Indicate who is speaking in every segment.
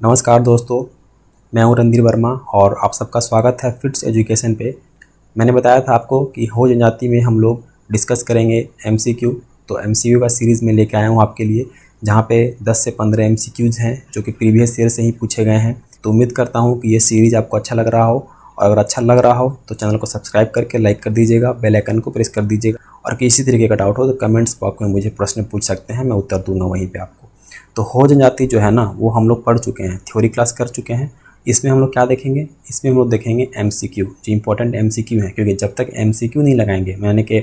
Speaker 1: नमस्कार दोस्तों, मैं हूं रणधीर वर्मा और आप सबका स्वागत है फिट्स एजुकेशन पे। मैंने बताया था आपको कि हो जनजाति में हम लोग डिस्कस करेंगे एमसीक्यू। तो एमसीक्यू का सीरीज़ में लेके आया हूं आपके लिए, जहां पे 10 से 15 एमसीक्यूज़ हैं जो कि प्रीवियस ईयर से ही पूछे गए हैं। तो उम्मीद करता हूँ कि ये सीरीज़ आपको अच्छा लग रहा हो, और अगर अच्छा लग रहा हो तो चैनल को सब्सक्राइब करके लाइक कर दीजिएगा, बेल आइकन को प्रेस कर दीजिएगा, और किसी तरीके का डाउट हो तो कमेंट्स बॉक्स में मुझे प्रश्न पूछ सकते हैं, मैं उत्तर दूंगा वहीं पे आपको। तो हो जनजाति जो है ना, वो हम लोग पढ़ चुके हैं, थ्योरी क्लास कर चुके हैं। इसमें हम लोग क्या देखेंगे, इसमें हम लोग देखेंगे एमसीक्यू, जो इंपॉर्टेंट एमसीक्यू है। क्योंकि जब तक एमसीक्यू नहीं लगाएंगे, यानी कि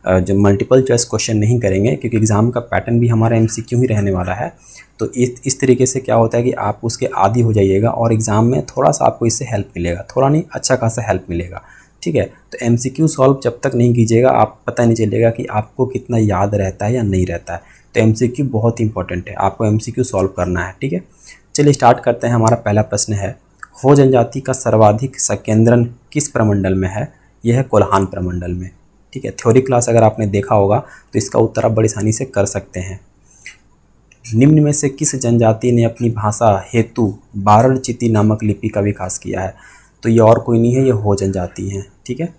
Speaker 1: जो मल्टीपल चॉइस क्वेश्चन नहीं करेंगे, क्योंकि एग्ज़ाम का पैटर्न भी हमारा एमसीक्यू ही रहने वाला है। तो इस तरीके से क्या होता है कि आप उसके आदी हो जाइएगा और एग्ज़ाम में थोड़ा सा आपको इससे हेल्प मिलेगा, थोड़ा नहीं अच्छा खासा हेल्प मिलेगा। ठीक है, तो एमसीक्यू सॉल्व जब तक नहीं कीजिएगा, आप पता नहीं चलेगा कि आपको कितना याद रहता है या नहीं रहता है। तो एमसीक्यू बहुत इंपॉर्टेंट है, आपको एमसीक्यू सॉल्व करना है। ठीक है, चलिए स्टार्ट करते हैं। हमारा पहला प्रश्न है, हो जनजाति का सर्वाधिक संकेंद्रण किस प्रमंडल में है? यह है कोल्हान प्रमंडल में। ठीक है, थ्योरी क्लास अगर आपने देखा होगा तो इसका उत्तर आप बड़ी आसानी से कर सकते हैं। निम्न में से किस जनजाति ने अपनी भाषा हेतु बारड़चिति नामक लिपि का विकास किया है? तो ये और कोई नहीं है, ये हो जनजाति है। ठीक है,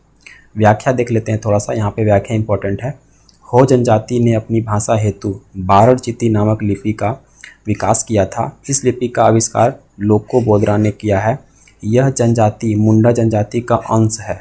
Speaker 1: व्याख्या देख लेते हैं थोड़ा सा, यहाँ पे व्याख्या इंपॉर्टेंट है। हो जनजाति ने अपनी भाषा हेतु बारड़चिति नामक लिपि का विकास किया था। इस लिपि का आविष्कार लोको बोदरा ने किया है। यह जनजाति मुंडा जनजाति का अंश है।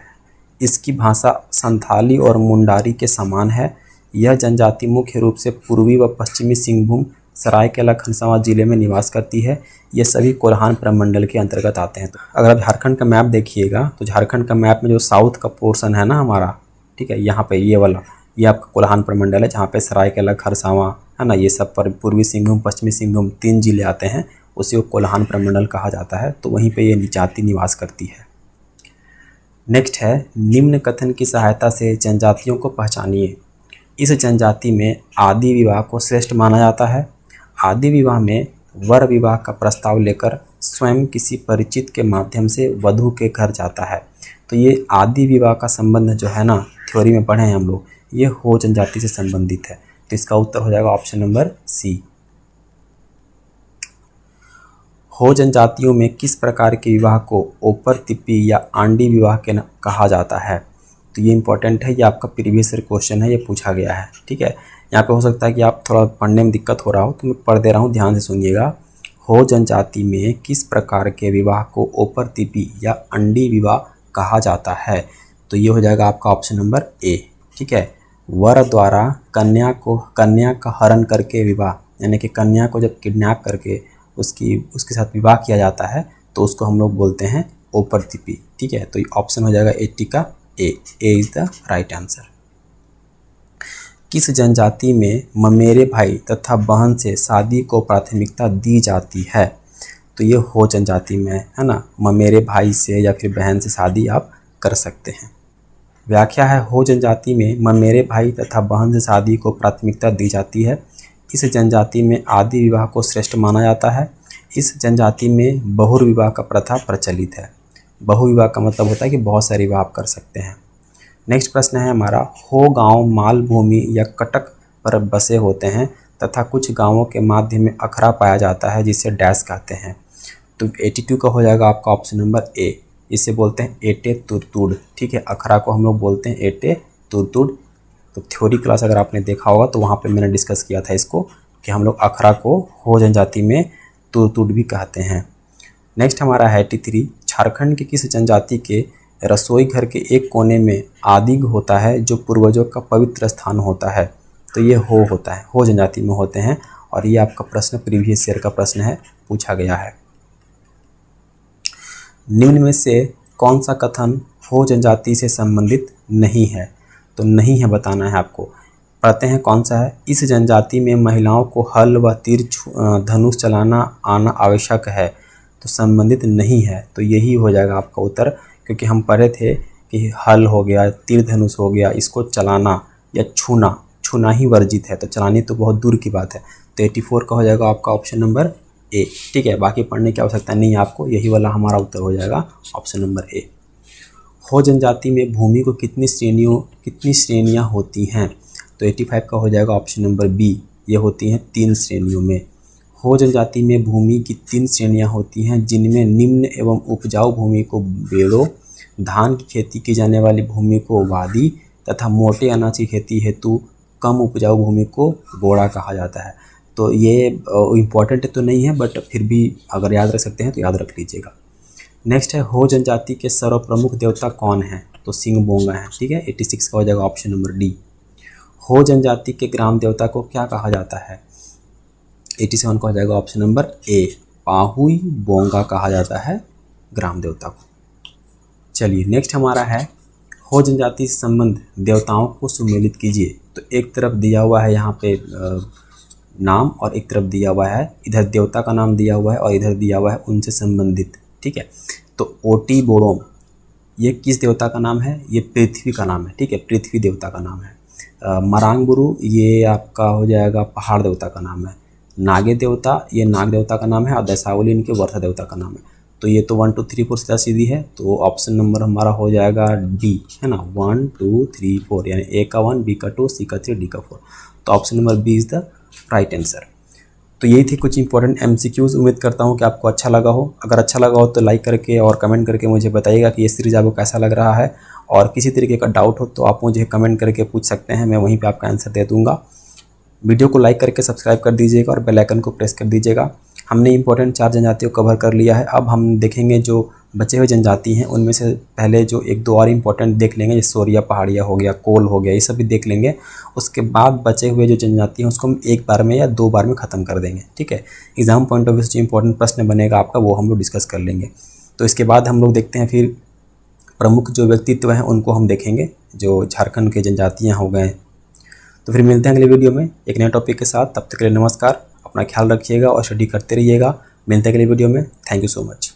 Speaker 1: इसकी भाषा संथाली और मुंडारी के समान है। यह जनजाति मुख्य रूप से पूर्वी व पश्चिमी सिंहभूम, सरायकेला खरसावां जिले में निवास करती है। ये सभी कोल्हान प्रमंडल के अंतर्गत आते हैं। तो अगर आप झारखंड का मैप देखिएगा तो झारखंड का मैप में जो साउथ का पोर्शन है ना हमारा, ठीक है, यहाँ पे ये वाला, ये आपका कोल्हान प्रमंडल है, जहाँ पे सरायकेला खरसावां है ना, ये सब पर पूर्वी सिंहभूम पश्चिमी सिंहभूम 3 जिले आते हैं, उसी को कोल्हान प्रमंडल कहा जाता है। तो वहीं पे ये जाति निवास करती है। नेक्स्ट है, निम्न कथन की सहायता से जनजातियों को पहचानिए। इस जनजाति में आदि विवाह को श्रेष्ठ माना जाता है। आदि विवाह में वर विवाह का प्रस्ताव लेकर स्वयं किसी परिचित के माध्यम से वधू के घर जाता है। तो ये आदि विवाह का संबंध जो है ना, थ्योरी में पढ़े हैं हम लोग, ये हो जनजाति से संबंधित है। तो इसका उत्तर हो जाएगा ऑप्शन नंबर सी। हो जनजातियों में किस प्रकार के विवाह को ओपर तिप्पी या आंडी विवाह के कहा जाता है? तो ये इंपॉर्टेंट है, ये आपका प्रीवियस ईयर क्वेश्चन है, ये पूछा गया है। ठीक है, यहाँ पे हो सकता है कि आप थोड़ा पढ़ने में दिक्कत हो रहा हो, तो मैं पढ़ दे रहा हूँ, ध्यान से सुनिएगा। हो जनजाति में किस प्रकार के विवाह को ओपर तिप्पी या अंडी विवाह कहा जाता है? तो ये हो जाएगा आपका ऑप्शन नंबर ए। ठीक है, वर द्वारा कन्या का हरण करके विवाह, यानी कि कन्या को जब किडनैप करके उसके साथ विवाह किया जाता है, तो उसको हम लोग बोलते हैं ओपर तिप्पी। ठीक है, तो ऑप्शन हो जाएगा 80 का ए इज द राइट आंसर। किस जनजाति में ममेरे भाई तथा बहन से शादी को प्राथमिकता दी जाती है? तो ये हो जनजाति में है ना, ममेरे भाई से या फिर बहन से शादी आप कर सकते हैं। व्याख्या है, हो जनजाति में ममेरे भाई तथा बहन से शादी को प्राथमिकता दी जाती है। इस जनजाति में आदि विवाह को श्रेष्ठ माना जाता है। इस जनजाति में बहुविवाह का प्रथा प्रचलित है। बहुविवाह का मतलब होता है कि बहुत सारे विवाह आप कर सकते हैं। नेक्स्ट प्रश्न है हमारा, हो गांव मालभूमि या कटक पर बसे होते हैं तथा कुछ गांवों के माध्य में अखरा पाया जाता है जिसे डैश कहते हैं। तो 82 का हो जाएगा आपका ऑप्शन नंबर ए। इसे बोलते हैं एटे तुरतुड़। ठीक है, अखरा को हम लोग बोलते हैं एटे तुरतुड़। तो थ्योरी क्लास अगर आपने देखा होगा तो वहाँ पे मैंने डिस्कस किया था इसको, कि हम लोग अखरा को हो जनजाति में तुरतुड़ भी कहते हैं। नेक्स्ट हमारा है 83, झारखंड के किस जनजाति के रसोई घर के एक कोने में आदिग होता है जो पूर्वजों का पवित्र स्थान होता है? तो ये हो होता है, हो जनजाति में होते हैं, और ये आपका प्रश्न प्रीवियस ईयर का प्रश्न है, पूछा गया है। निम्न में से कौन सा कथन हो जनजाति से संबंधित नहीं है? तो नहीं है बताना है आपको। पढ़ते हैं कौन सा है। इस जनजाति में महिलाओं को हल व तीर धनुष चलाना आना आवश्यक है। तो संबंधित नहीं है, तो यही हो जाएगा आपका उत्तर, क्योंकि हम पढ़े थे कि हल हो गया, तीर धनुष हो गया, इसको चलाना या छूना ही वर्जित है, तो चलानी तो बहुत दूर की बात है। तो 84 का हो जाएगा आपका ऑप्शन नंबर ए। ठीक है, बाकी पढ़ने की आवश्यकता नहीं है आपको, यही वाला हमारा उत्तर हो जाएगा ऑप्शन नंबर ए। हो जनजाति में भूमि को कितनी श्रेणियाँ होती हैं? तो 85 का हो जाएगा ऑप्शन नंबर बी, ये होती हैं 3 श्रेणियों में। हो जनजाति में भूमि की 3 श्रेणियां होती हैं, जिनमें निम्न एवं उपजाऊ भूमि को बेड़ो, धान की खेती की जाने वाली भूमि को वादी तथा मोटे अनाज की खेती हेतु कम उपजाऊ भूमि को बोड़ा कहा जाता है। तो ये इम्पॉर्टेंट तो नहीं है, बट फिर भी अगर याद रख सकते हैं तो याद रख लीजिएगा। नेक्स्ट है हो जनजाति के सर्वप्रमुख देवता कौन है? तो सिंह बोंगा है। ठीक है, 86 का हो जाएगा ऑप्शन नंबर डी। हो जनजाति के ग्राम देवता को क्या कहा जाता है? 87 का हो जाएगा ऑप्शन नंबर ए, पाहुई बोंगा कहा जाता है ग्राम देवता को। चलिए नेक्स्ट हमारा है हो जनजाति से संबंध देवताओं को सुमेलित कीजिए। तो एक तरफ दिया हुआ है यहाँ पे नाम और एक तरफ दिया हुआ है, इधर देवता का नाम दिया हुआ है और इधर दिया हुआ है उनसे संबंधित। ठीक है, तो ओटी बोड़ोम ये किस देवता का नाम है? ये पृथ्वी का नाम है। ठीक है, पृथ्वी देवता का नाम है। मरांगबुरु ये आपका हो जाएगा पहाड़ देवता का नाम है। नागे देवता ये नाग देवता का नाम है और दशावली इनके वर्षा देवता का नाम है। तो ये तो 1 2 3 4 सीधा सीधी है, तो ऑप्शन नंबर हमारा हो जाएगा डी, है ना। 1 2 3 4 यानी ए का 1, बी का 2, सी का 3, डी का 4। तो option number B is the right answer. तो यही थे कुछ इंपॉर्टेंट एमसीक्यूज़। उम्मीद करता हूँ कि आपको अच्छा लगा हो। अगर अच्छा लगा हो तो लाइक करके और कमेंट करके मुझे बताइएगा कि ये सीरीज़ आपको कैसा लग रहा है। और किसी तरीके का डाउट हो तो आप मुझे कमेंट करके पूछ सकते हैं, मैं वहीं पे आपका आंसर दे दूँगा। वीडियो को लाइक करके सब्सक्राइब कर दीजिएगा और बेल आइकन को प्रेस कर दीजिएगा। हमने इंपॉर्टेंट 4 जनजातियों को कवर कर लिया है। अब हम देखेंगे जो बचे हुए जनजाति हैं उनमें से पहले जो 1 2 और इंपॉर्टेंट देख लेंगे, जैसे सोरिया पहाड़िया हो गया, कोल हो गया, ये सब भी देख लेंगे। उसके बाद बचे हुए जो जनजाति हैं उसको हम 1 बार में या 2 बार में ख़त्म कर देंगे। ठीक है, एग्जाम पॉइंट ऑफ व्यू से जो इंपॉर्टेंट प्रश्न बनेगा आपका वो हम लोग डिस्कस कर लेंगे। तो इसके बाद हम लोग देखते हैं फिर प्रमुख जो व्यक्तित्व हैं उनको हम देखेंगे, जो झारखंड के जनजातियाँ हो गए। तो फिर मिलते हैं अगले वीडियो में एक नए टॉपिक के साथ। तब तक के लिए नमस्कार, अपना ख्याल रखिएगा और स्टडी करते रहिएगा। मिलते हैं अगले वीडियो में। Thank you so much.